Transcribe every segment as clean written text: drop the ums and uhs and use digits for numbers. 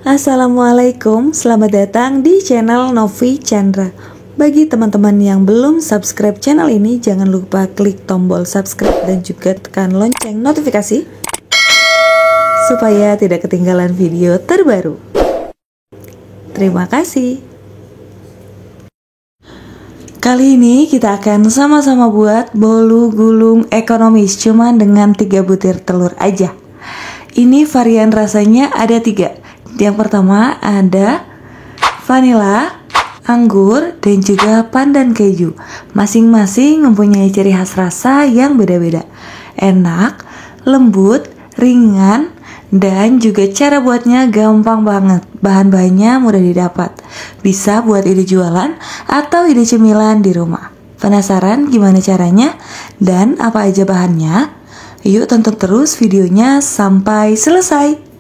Assalamualaikum, selamat datang di channel Novi Chandra. Bagi teman-teman yang belum subscribe channel ini, jangan lupa klik tombol subscribe dan juga tekan lonceng notifikasi supaya tidak ketinggalan video terbaru. Terima kasih. Kali ini kita akan sama-sama buat bolu gulung ekonomis cuman dengan 3 butir telur aja. Ini varian rasanya ada 3. Yang pertama ada vanila, anggur, dan juga pandan keju. Masing-masing mempunyai ciri khas rasa yang beda-beda. Enak, lembut, ringan, dan juga cara buatnya gampang banget. Bahan-bahannya mudah didapat. Bisa buat ide jualan atau ide cemilan di rumah. Penasaran gimana caranya dan apa aja bahannya? Yuk tonton terus videonya sampai selesai.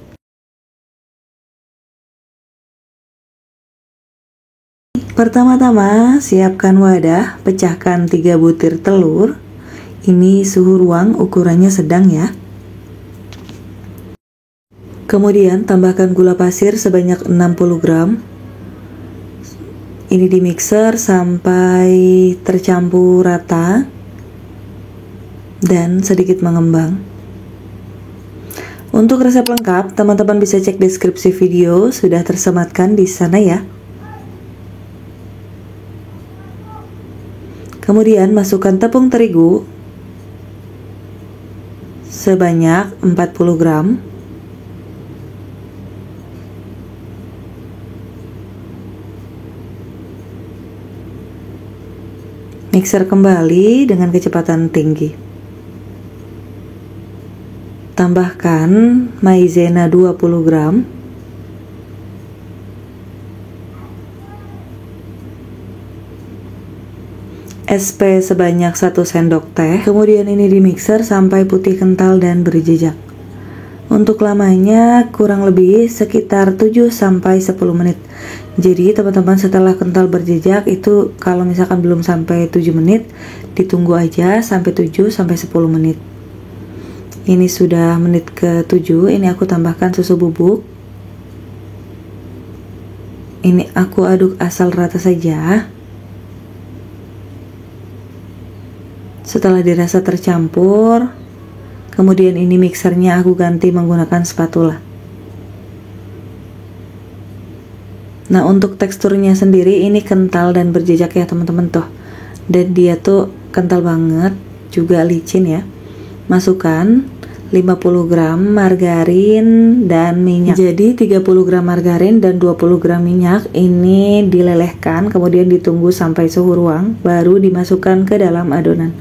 Pertama-tama siapkan wadah, pecahkan 3 butir telur. Ini suhu ruang, ukurannya sedang ya. Kemudian tambahkan gula pasir sebanyak 60 gram. Ini di mixer sampai tercampur rata dan sedikit mengembang. Untuk resep lengkap, teman-teman bisa cek deskripsi video, sudah tersematkan di sana ya. Kemudian masukkan tepung terigu sebanyak 40 gram. Mixer kembali dengan kecepatan tinggi. Tambahkan maizena 20 gram. SP sebanyak 1 sendok teh. Kemudian ini di mixer sampai putih kental dan berjejak. Untuk lamanya kurang lebih sekitar 7-10 menit. Jadi teman-teman setelah kental berjejak itu kalau misalkan belum sampai 7 menit, ditunggu aja sampai 7-10 menit. Ini sudah menit ke-7, ini aku tambahkan susu bubuk. Ini aku aduk asal rata saja. Setelah dirasa tercampur, kemudian ini mixernya aku ganti menggunakan spatula. Nah, untuk teksturnya sendiri ini kental dan berjejak ya teman-teman tuh. Dan dia tuh kental banget, juga licin ya. Masukkan 50 gram margarin dan minyak. Jadi 30 gram margarin dan 20 gram minyak ini dilelehkan, kemudian ditunggu sampai suhu ruang, baru dimasukkan ke dalam adonan.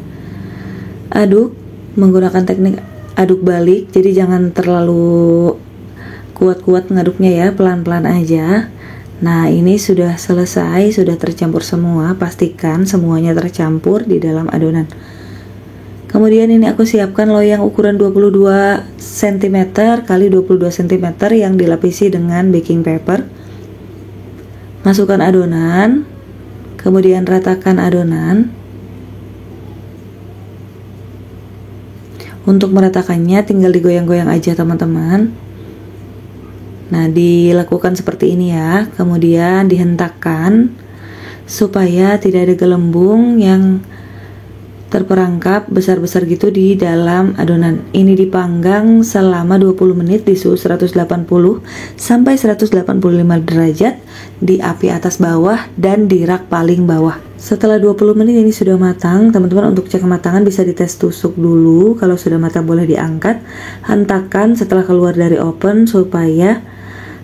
Aduk menggunakan teknik aduk balik, jadi jangan terlalu kuat-kuat ngaduknya ya, pelan-pelan aja. Nah, ini sudah selesai, sudah tercampur semua. Pastikan semuanya tercampur di dalam adonan. Kemudian ini aku siapkan loyang ukuran 22 cm kali 22 cm yang dilapisi dengan baking paper. Masukkan adonan, kemudian ratakan adonan. Untuk meratakannya tinggal digoyang-goyang aja teman-teman. Nah, dilakukan seperti ini ya. Kemudian dihentakkan supaya tidak ada gelembung yang terperangkap besar-besar gitu di dalam adonan. Ini dipanggang selama 20 menit di suhu 180 sampai 185 derajat di api atas bawah dan di rak paling bawah. Setelah 20 menit ini sudah matang, teman-teman untuk cek kematangan bisa dites tusuk dulu. Kalau sudah matang boleh diangkat. Hentakan setelah keluar dari oven supaya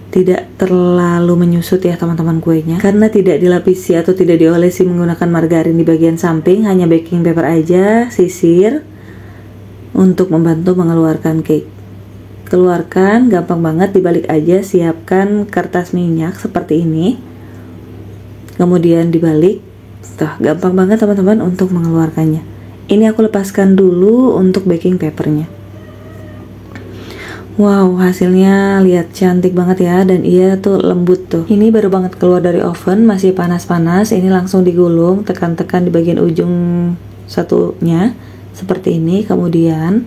tidak terlalu menyusut ya teman-teman kuenya, karena tidak dilapisi atau tidak diolesi menggunakan margarin di bagian samping, hanya baking paper aja, sisir untuk membantu mengeluarkan cake. Keluarkan, gampang banget, dibalik aja, siapkan kertas minyak seperti ini, kemudian dibalik. Tuh, gampang banget teman-teman untuk mengeluarkannya. Ini aku lepaskan dulu untuk baking papernya. Wow, hasilnya lihat cantik banget ya, dan iya tuh lembut tuh. Ini baru banget keluar dari oven, masih panas-panas. Ini langsung digulung, tekan-tekan di bagian ujung satunya seperti ini. Kemudian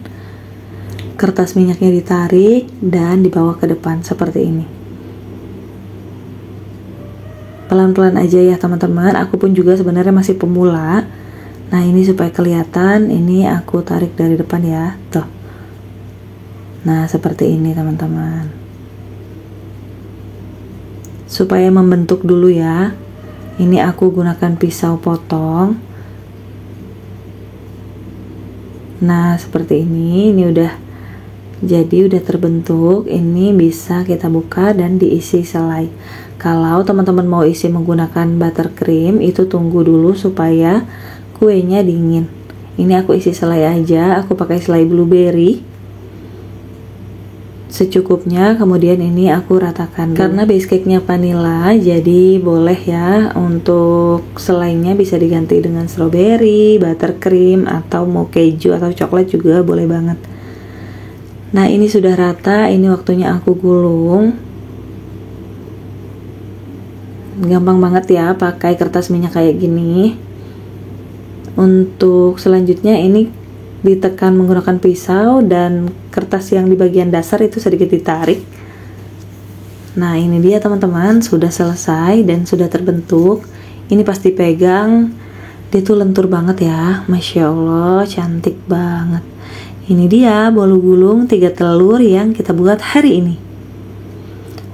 kertas minyaknya ditarik dan dibawa ke depan seperti ini. Pelan-pelan aja ya teman-teman, aku pun juga sebenarnya masih pemula. Nah ini supaya kelihatan, ini aku tarik dari depan ya, tuh. Nah seperti ini teman-teman. Supaya membentuk dulu ya, ini aku gunakan pisau potong. Nah seperti ini udah jadi, udah terbentuk. Ini bisa kita buka dan diisi selai. Kalau teman-teman mau isi menggunakan buttercream, itu tunggu dulu supaya kuenya dingin. Ini aku isi selai aja, aku pakai selai blueberry secukupnya. Kemudian ini aku ratakan dulu. Karena base cake-nya vanilla, jadi boleh ya untuk selainya bisa diganti dengan strawberry, buttercream, atau mau keju atau coklat juga boleh banget. Nah ini sudah rata, ini waktunya aku gulung. Gampang banget ya pakai kertas minyak kayak gini. Untuk selanjutnya ini ditekan menggunakan pisau, dan kertas yang di bagian dasar itu sedikit ditarik. Nah ini dia teman-teman, sudah selesai dan sudah terbentuk. Ini pasti pegang, dia tuh lentur banget ya, Masya Allah, cantik banget. Ini dia bolu gulung 3 telur yang kita buat hari ini.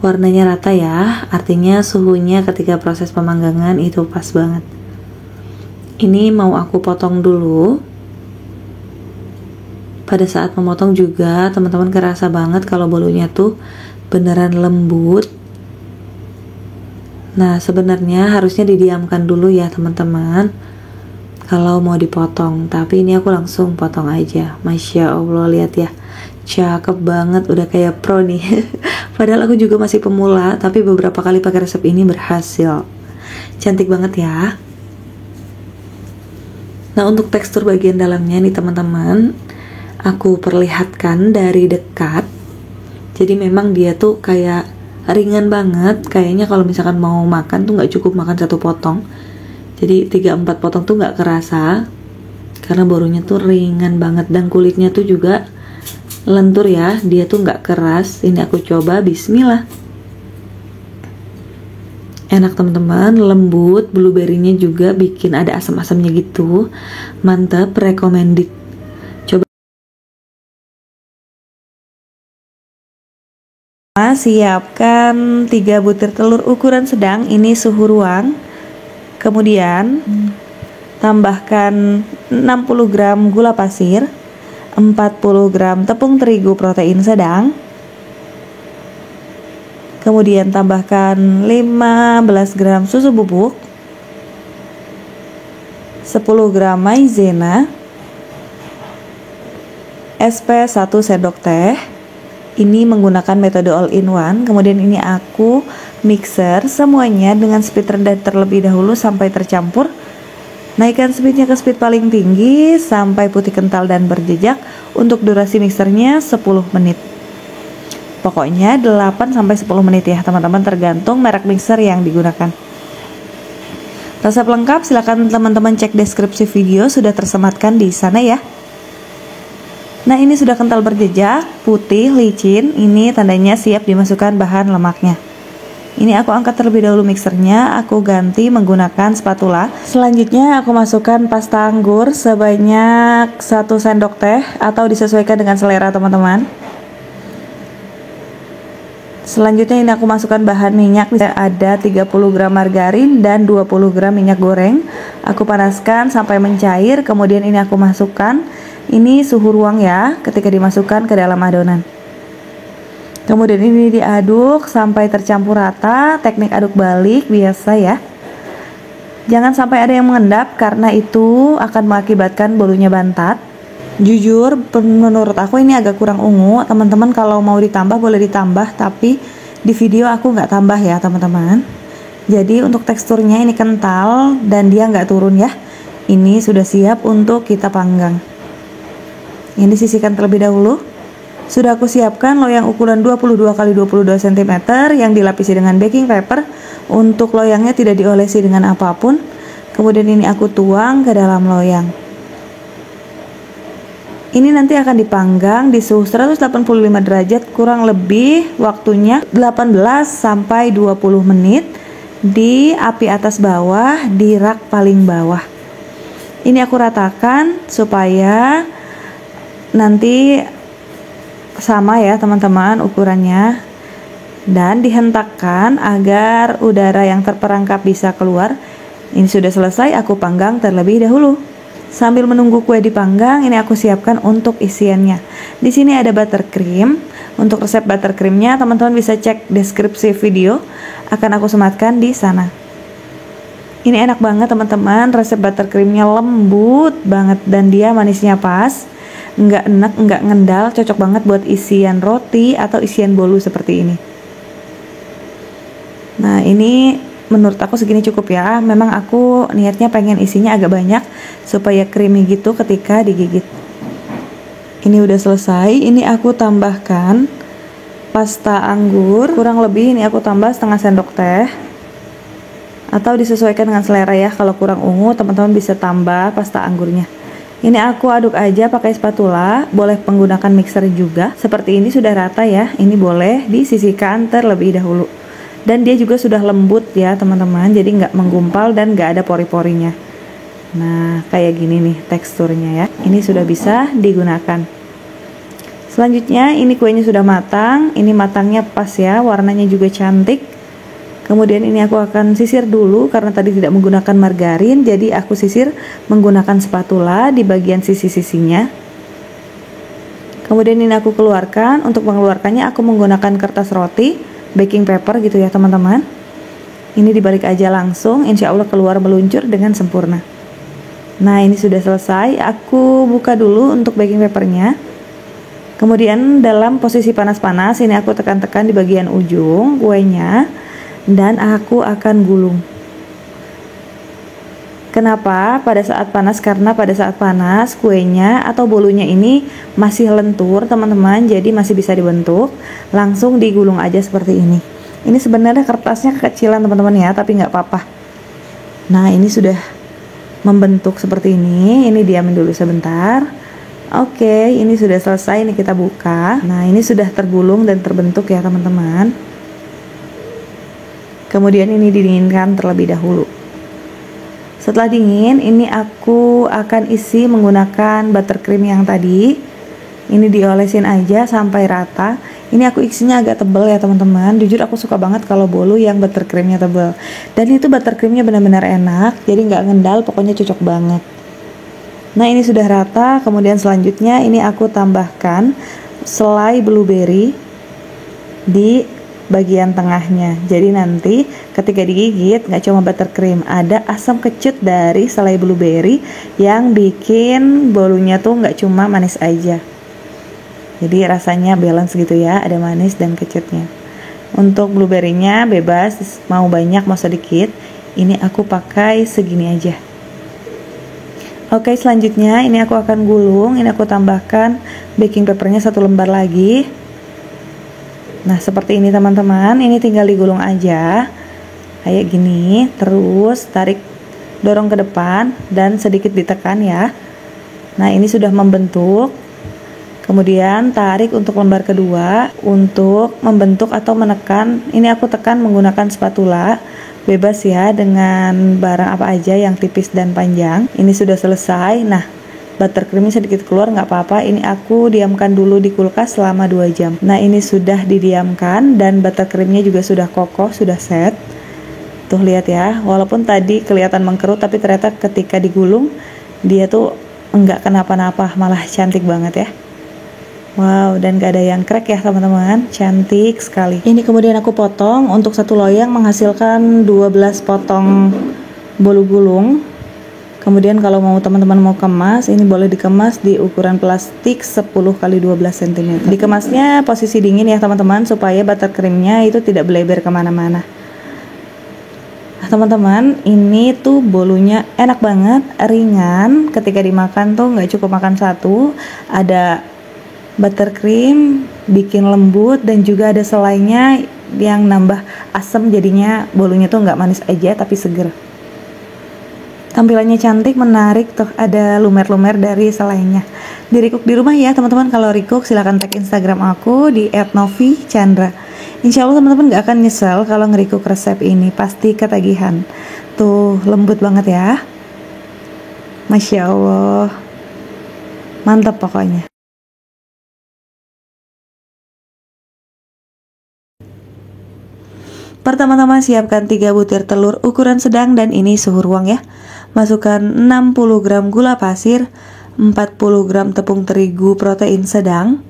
Warnanya rata ya, artinya suhunya ketika proses pemanggangan itu pas banget. Ini mau aku potong dulu. Pada saat memotong juga teman-teman kerasa banget kalau bolunya tuh beneran lembut. Nah sebenarnya harusnya didiamkan dulu ya teman-teman kalau mau dipotong, tapi ini aku langsung potong aja. Masya Allah, lihat ya, cakep banget, udah kayak pro nih. Padahal aku juga masih pemula, tapi beberapa kali pakai resep ini berhasil. Cantik banget ya. Nah untuk tekstur bagian dalamnya nih teman-teman, aku perlihatkan dari dekat. Jadi memang dia tuh kayak ringan banget. Kayaknya kalau misalkan mau makan tuh nggak cukup makan 1 potong. Jadi 3-4 potong tuh nggak kerasa, karena bolunya tuh ringan banget. Dan kulitnya tuh juga lentur ya, dia tuh nggak keras. Ini aku coba, bismillah. Enak teman-teman, lembut, blueberry-nya juga bikin ada asam-asamnya gitu. Mantap, recommended. Coba. Siapkan 3 butir telur ukuran sedang, ini suhu ruang. Kemudian tambahkan 60 gram gula pasir, 40 gram tepung terigu protein sedang. Kemudian tambahkan 15 gram susu bubuk, 10 gram maizena, SP 1 sendok teh. Ini menggunakan metode all in one. Kemudian ini aku mixer semuanya dengan speed rendah terlebih dahulu sampai tercampur. Naikkan speednya ke speed paling tinggi sampai putih kental dan berjejak. Untuk durasi mixernya 10 menit. Pokoknya 8-10 menit ya teman-teman, tergantung merek mixer yang digunakan. Resep lengkap silakan teman-teman cek deskripsi video, sudah tersematkan di sana ya. Nah ini sudah kental berjejak, putih, licin. Ini tandanya siap dimasukkan bahan lemaknya. Ini aku angkat terlebih dahulu mixernya, aku ganti menggunakan spatula. Selanjutnya aku masukkan pasta anggur sebanyak 1 sendok teh atau disesuaikan dengan selera teman-teman. Selanjutnya ini aku masukkan bahan minyak, ada 30 gram margarin dan 20 gram minyak goreng. Aku panaskan sampai mencair, kemudian ini aku masukkan. Ini suhu ruang ya ketika dimasukkan ke dalam adonan. Kemudian ini diaduk sampai tercampur rata, teknik aduk balik biasa ya. Jangan sampai ada yang mengendap karena itu akan mengakibatkan bolunya bantat. Jujur menurut aku ini agak kurang ungu, teman-teman kalau mau ditambah boleh ditambah, tapi di video aku nggak tambah ya teman-teman. Jadi untuk teksturnya ini kental dan dia nggak turun ya. Ini sudah siap untuk kita panggang. Ini disisihkan terlebih dahulu. Sudah aku siapkan loyang ukuran 22 x 22 cm yang dilapisi dengan baking paper. Untuk loyangnya tidak diolesi dengan apapun. Kemudian ini aku tuang ke dalam loyang. Ini nanti akan dipanggang di suhu 185 derajat kurang lebih waktunya 18-20 menit. di api atas bawah di rak paling bawah. Ini aku ratakan supaya nanti sama ya teman-teman ukurannya, dan dihentakkan agar udara yang terperangkap bisa keluar. Ini sudah selesai, aku panggang terlebih dahulu. Sambil menunggu kue dipanggang, ini aku siapkan untuk isiannya. Di sini ada buttercream. Untuk resep buttercreamnya teman-teman bisa cek deskripsi video, akan aku sematkan di sana. Ini enak banget teman-teman, resep buttercreamnya lembut banget dan dia manisnya pas, nggak enak, nggak ngendal, cocok banget buat isian roti atau isian bolu seperti ini. Nah ini menurut aku segini cukup ya. Memang aku niatnya pengen isinya agak banyak supaya creamy gitu ketika digigit. Ini udah selesai. Ini aku tambahkan pasta anggur, kurang lebih ini aku tambah setengah sendok teh, atau disesuaikan dengan selera ya. Kalau kurang ungu teman-teman bisa tambah pasta anggurnya. Ini aku aduk aja pakai spatula, boleh menggunakan mixer juga. Seperti ini sudah rata ya. Ini boleh disisihkan terlebih dahulu. Dan dia juga sudah lembut ya teman-teman, jadi nggak menggumpal dan nggak ada pori-porinya. Nah kayak gini nih teksturnya ya. Ini sudah bisa digunakan. Selanjutnya ini kuenya sudah matang. Ini matangnya pas ya, warnanya juga cantik. Kemudian ini aku akan sisir dulu karena tadi tidak menggunakan margarin, jadi aku sisir menggunakan spatula di bagian sisi-sisinya. Kemudian ini aku keluarkan. Untuk mengeluarkannya aku menggunakan kertas roti, baking paper gitu ya teman-teman. Ini dibalik aja langsung, insya Allah keluar meluncur dengan sempurna. Nah ini sudah selesai. Aku buka dulu untuk baking papernya. Kemudian dalam posisi panas-panas ini aku tekan-tekan di bagian ujung kuenya, dan aku akan gulung. Kenapa pada saat panas? Karena pada saat panas kuenya atau bolunya ini masih lentur teman-teman, jadi masih bisa dibentuk. Langsung digulung aja seperti ini. Ini sebenarnya kertasnya kekecilan teman-teman ya, tapi nggak apa-apa. Nah ini sudah membentuk seperti ini. Ini diamin dulu sebentar. Oke, ini sudah selesai. Ini kita buka. Nah ini sudah tergulung dan terbentuk ya teman-teman. Kemudian ini didinginkan terlebih dahulu. Setelah dingin, ini aku akan isi menggunakan buttercream yang tadi. Ini diolesin aja sampai rata. Ini aku isinya agak tebal ya teman-teman. Jujur aku suka banget kalau bolu yang buttercreamnya tebal. Dan itu buttercreamnya benar-benar enak, jadi nggak ngendal, pokoknya cocok banget. Nah ini sudah rata. Kemudian selanjutnya ini aku tambahkan selai blueberry di bagian tengahnya. Jadi nanti ketika digigit nggak cuma buttercream, ada asam kecut dari selai blueberry yang bikin bolunya tuh nggak cuma manis aja. Jadi rasanya balance gitu ya, ada manis dan kecutnya. Untuk blueberrynya bebas, mau banyak mau sedikit. Ini aku pakai segini aja. Oke, selanjutnya ini aku akan gulung. Ini aku tambahkan baking papernya 1 lembar lagi. Nah seperti ini teman-teman, ini tinggal digulung aja kayak gini, terus tarik, dorong ke depan dan sedikit ditekan ya. Nah ini sudah membentuk. Kemudian tarik untuk lembar kedua. Untuk membentuk atau menekan, ini aku tekan menggunakan spatula, bebas ya dengan barang apa aja yang tipis dan panjang. Ini sudah selesai. Nah buttercreamnya sedikit keluar, nggak apa-apa. Ini aku diamkan dulu di kulkas selama 2 jam. Nah ini sudah didiamkan dan buttercreamnya juga sudah kokoh, sudah set. Tuh lihat ya, walaupun tadi kelihatan mengkerut, tapi ternyata ketika digulung dia tuh enggak kenapa-napa, malah cantik banget ya. Wow, dan gak ada yang crack ya teman-teman, cantik sekali. Ini kemudian aku potong. Untuk 1 loyang menghasilkan 12 potong bolu gulung. Kemudian kalau mau teman-teman mau kemas, ini boleh dikemas di ukuran plastik 10 x 12 cm. Dikemasnya posisi dingin ya teman-teman, supaya buttercreamnya itu tidak beleber kemana-mana. Nah teman-teman, ini tuh bolunya enak banget, ringan. Ketika dimakan tuh nggak cukup makan satu, ada buttercream, bikin lembut, dan juga ada selainya yang nambah asam, jadinya bolunya tuh nggak manis aja tapi seger. Tampilannya cantik, menarik tuh, ada lumer-lumer dari selainya. Di recook di rumah ya teman-teman. Kalau recook silahkan tag Instagram aku di @novichandra. Insya Allah teman-teman gak akan nyesel kalau nge-recook resep ini, pasti ketagihan. Tuh lembut banget ya, Masya Allah, mantap pokoknya. Pertama-tama siapkan 3 butir telur ukuran sedang dan ini suhu ruang ya. Masukkan 60 gram gula pasir, 40 gram tepung terigu protein sedang,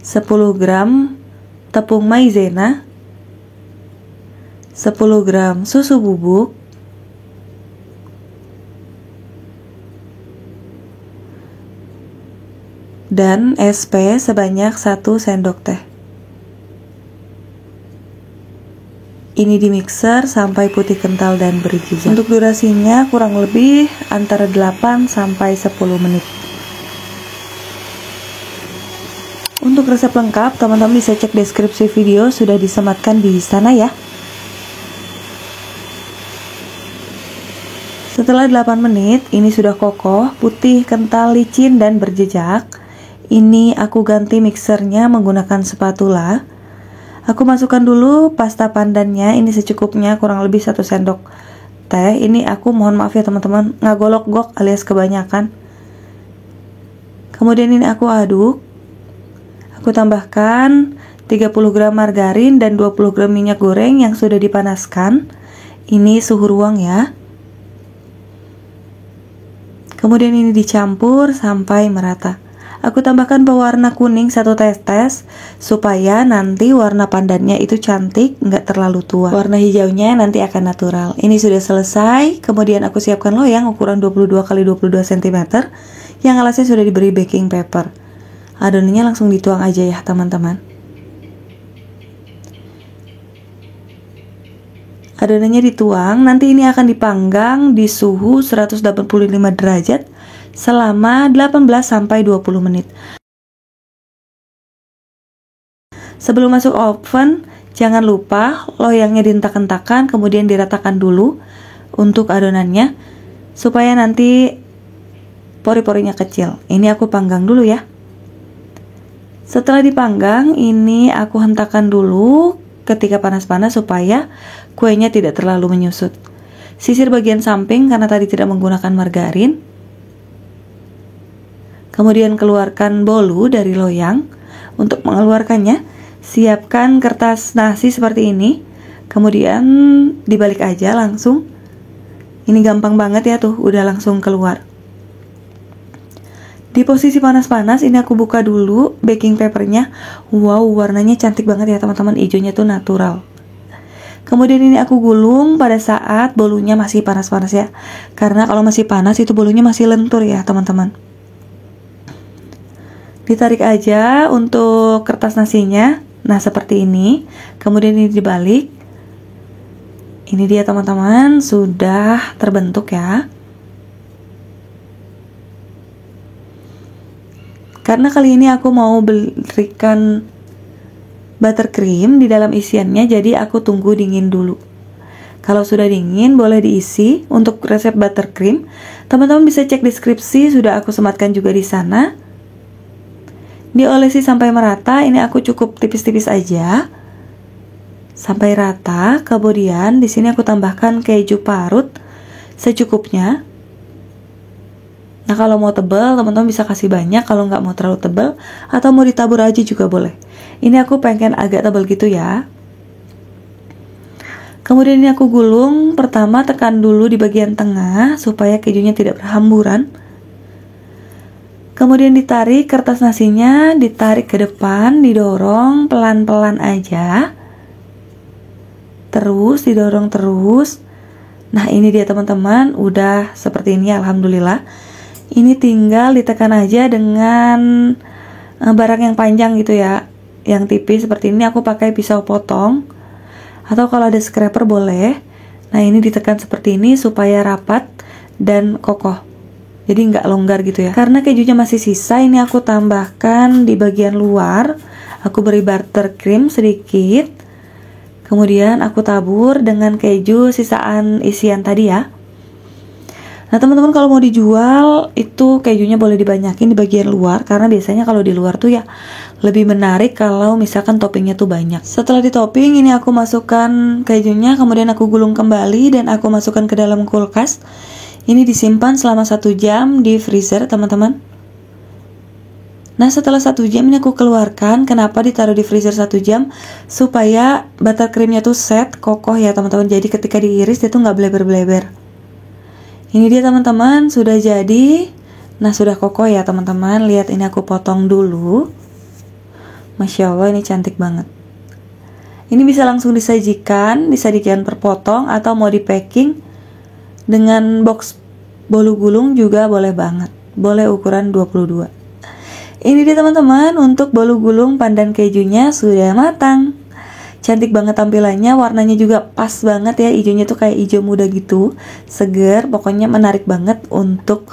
10 gram tepung maizena, 10 gram susu bubuk, dan SP sebanyak 1 sendok teh. Ini di mixer sampai putih kental dan berjejak. Untuk durasinya kurang lebih antara 8 sampai 10 menit. Untuk resep lengkap, teman-teman bisa cek deskripsi video, sudah disematkan di sana ya. Setelah 8 menit, ini sudah kokoh, putih, kental, licin, dan berjejak. Ini aku ganti mixernya menggunakan spatula. Aku masukkan dulu pasta pandannya, ini secukupnya, kurang lebih 1 sendok teh. Ini aku mohon maaf ya teman-teman, nggak golok-gok alias kebanyakan. Kemudian ini aku aduk. Aku tambahkan 30 gram margarin dan 20 gram minyak goreng yang sudah dipanaskan. Ini suhu ruang ya. Kemudian ini dicampur sampai merata. Aku tambahkan pewarna kuning 1 tetes supaya nanti warna pandannya itu cantik, nggak terlalu tua. Warna hijaunya nanti akan natural. Ini sudah selesai. Kemudian aku siapkan loyang ukuran 22 x 22 cm yang alasnya sudah diberi baking paper. Adonannya langsung dituang aja ya teman-teman. Adonannya dituang, nanti ini akan dipanggang di suhu 185 derajat selama 18-20 menit. Sebelum masuk oven, jangan lupa loyangnya dihentak-hentakan, kemudian diratakan dulu untuk adonannya supaya nanti pori-porinya kecil. Ini aku panggang dulu ya. Setelah dipanggang, ini aku hentakan dulu ketika panas-panas supaya kuenya tidak terlalu menyusut. Sisir bagian samping karena tadi tidak menggunakan margarin. Kemudian keluarkan bolu dari loyang. Untuk mengeluarkannya, siapkan kertas nasi seperti ini. Kemudian dibalik aja langsung. Ini gampang banget ya tuh, udah langsung keluar. Di posisi panas-panas, ini aku buka dulu baking papernya. Wow, warnanya cantik banget ya teman-teman, hijaunya tuh natural. Kemudian ini aku gulung pada saat bolunya masih panas-panas ya. Karena kalau masih panas itu bolunya masih lentur ya teman-teman. Ditarik aja untuk kertas nasinya. Nah seperti ini. Kemudian ini dibalik. Ini dia teman-teman, sudah terbentuk ya. Karena kali ini aku mau berikan buttercream di dalam isiannya, jadi aku tunggu dingin dulu. Kalau sudah dingin boleh diisi. Untuk resep buttercream, teman-teman bisa cek deskripsi, sudah aku sematkan juga di sana. Diolesi sampai merata. Ini aku cukup tipis-tipis aja sampai rata. Kemudian di sini aku tambahkan keju parut secukupnya. Nah kalau mau tebal teman-teman bisa kasih banyak, kalau nggak mau terlalu tebal atau mau ditabur aja juga boleh. Ini aku pengen agak tebal gitu ya. Kemudian ini aku gulung. Pertama tekan dulu di bagian tengah supaya kejunya tidak berhamburan. Kemudian ditarik kertas nasinya, ditarik ke depan, didorong pelan-pelan aja. Terus didorong terus. Nah ini dia teman-teman, udah seperti ini alhamdulillah. Ini tinggal ditekan aja dengan barang yang panjang gitu ya, yang tipis seperti ini. Aku pakai pisau potong atau kalau ada scraper boleh. Nah ini ditekan seperti ini supaya rapat dan kokoh, jadi nggak longgar gitu ya. Karena kejunya masih sisa, ini aku tambahkan di bagian luar. Aku beri buttercream sedikit. Kemudian aku tabur dengan keju sisaan isian tadi ya. Nah teman-teman, kalau mau dijual itu kejunya boleh dibanyakin di bagian luar, karena biasanya kalau di luar tuh ya lebih menarik kalau misalkan toppingnya tuh banyak. Setelah di topping, ini aku masukkan kejunya, kemudian aku gulung kembali dan aku masukkan ke dalam kulkas. Ini disimpan selama 1 jam di freezer teman-teman. Nah setelah 1 jam ini aku keluarkan. Kenapa ditaruh di freezer 1 jam? Supaya buttercreamnya tuh set, kokoh ya teman-teman. Jadi ketika diiris dia tuh nggak bleber-bleber. Ini dia teman-teman, sudah jadi. Nah sudah kokoh ya teman-teman. Lihat, ini aku potong dulu. Masya Allah, ini cantik banget. Ini bisa langsung disajikan per potong, atau mau di packing dengan box bolu gulung juga boleh banget. Boleh ukuran 22. Ini dia teman-teman, untuk bolu gulung pandan kejunya sudah matang. Cantik banget tampilannya, warnanya juga pas banget ya, hijaunya tuh kayak hijau muda gitu, seger, pokoknya menarik banget untuk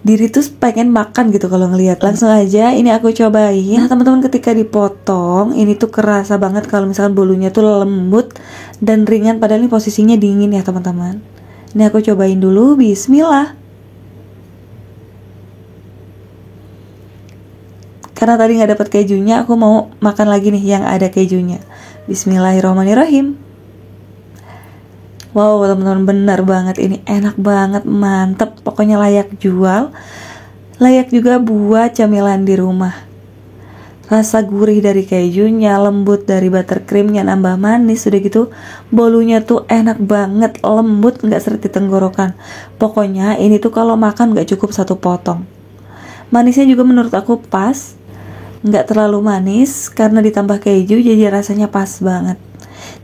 diri tuh pengen makan gitu kalau ngelihat. Langsung aja ini aku cobain. Nah teman-teman, ketika dipotong ini tuh kerasa banget kalau misalkan bolunya tuh lembut dan ringan, padahal ini posisinya dingin ya teman-teman. Ini aku cobain dulu, bismillah. Karena tadi nggak dapat kejunya, aku mau makan lagi nih yang ada kejunya. Bismillahirrahmanirrahim. Wow teman-teman, benar banget, ini enak banget, mantep, pokoknya layak jual, layak juga buat camilan di rumah. Rasa gurih dari kejunya, lembut dari buttercreamnya, nambah manis, udah gitu bolunya tuh enak banget, lembut, nggak seret di tenggorokan. Pokoknya ini tuh kalau makan nggak cukup 1 potong. Manisnya juga menurut aku pas, nggak terlalu manis karena ditambah keju, jadi rasanya pas banget.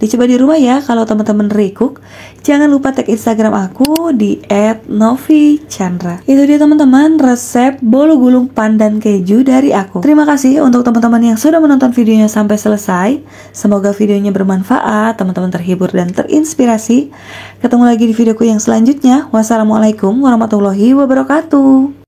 Dicoba di rumah ya kalau teman-teman recook. Jangan lupa tag Instagram aku di @novichandra. Itu dia teman-teman, resep bolu gulung pandan keju dari aku. Terima kasih untuk teman-teman yang sudah menonton videonya sampai selesai. Semoga videonya bermanfaat, teman-teman terhibur dan terinspirasi. Ketemu lagi di videoku yang selanjutnya. Wassalamualaikum warahmatullahi wabarakatuh.